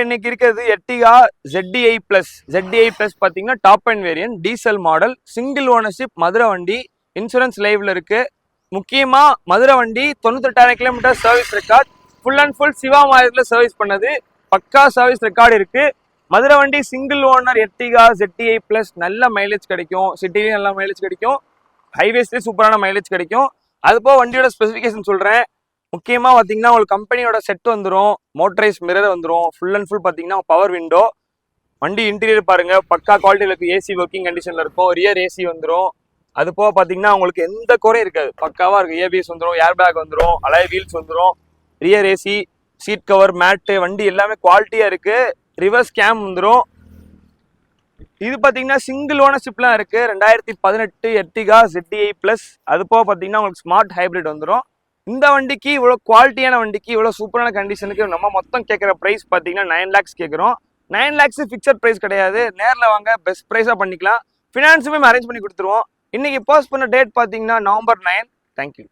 இன்னைக்கு இருக்கிறது Ertiga ZDI plus. ZDI plus பார்த்தீங்கன்னா top and variant diesel model, single ownership, Madurai வண்டி, இன்சூரன்ஸ் லைவ்ல இருக்கு. முக்கியமா மதுரை வண்டி 98,000 kilometre service record, full and full சிவா மாதத்துல சர்வீஸ் பண்ணது, பக்கா சர்வீஸ் ரெக்கார்டு இருக்கு. மதுரை வண்டி single owner Ertiga ZDI plus, நல்ல மைலேஜ் கிடைக்கும், சிட்டிலையும் நல்ல மைலேஜ் கிடைக்கும், ஹைவேஸ்லேயும் சூப்பரான மைலேஜ் கிடைக்கும். அதுபோக வண்டியோட ஸ்பெசிஃபிகேஷன் சொல்றேன். முக்கியமாக பார்த்தீங்கன்னா உங்களுக்கு கம்பெனியோட செட் வந்துடும், மோட்டரைஸ் மிரர் வந்துடும், ஃபுல் அண்ட் ஃபுல் பார்த்தீங்கன்னா பவர் விண்டோ. வண்டி இன்டீரியர் பாருங்க பக்கா குவாலிட்டியில் இருக்குது, ஏசி ஒர்க்கிங் கண்டிஷனில் இருக்கும், ரியர் ஏசி வந்துடும். அது போக பார்த்தீங்கன்னா உங்களுக்கு எந்த குறையும் இருக்காது, பக்காவாக இருக்குது. ஏபிஎஸ் வந்துடும், ஏர் பேக் வந்துடும், அலாய் வீல்ஸ் வந்துடும், ரியர் ஏசி, சீட் கவர், மேட்டு, வண்டி எல்லாமே குவாலிட்டியாக இருக்குது. ரிவர்ஸ் கேம் வந்துடும். இது பார்த்தீங்கன்னா சிங்கிள் ஓனர்ஷிப்லாம் இருக்குது. 2018 எர்டிகா ZDI பிளஸ். அது போக பார்த்தீங்கன்னா உங்களுக்கு ஸ்மார்ட் ஹைப்ரிட் வந்துடும். இந்த வண்டிக்கு இவ்வளோ குவாலிட்டியான வண்டிக்கு இவ்வளோ சூப்பரான கண்டிஷனுக்கு நம்ம மொத்தம் கேட்குற ப்ரைஸ் பார்த்தீங்கன்னா 9 lakhs கேட்குறோம். 9 lakhs ஃபிக்ஸட் ப்ரைஸ் கிடையாது, நேரில் வாங்க பெஸ்ட் ப்ரைஸாக பண்ணிக்கலாம். ஃபினான்ஸுமே அரேஞ்ச் பண்ணி கொடுத்துருவோம். இன்னைக்கு போஸ்ட் பண்ண டேட் பார்த்தீங்கன்னா November 9. தேங்க்யூ.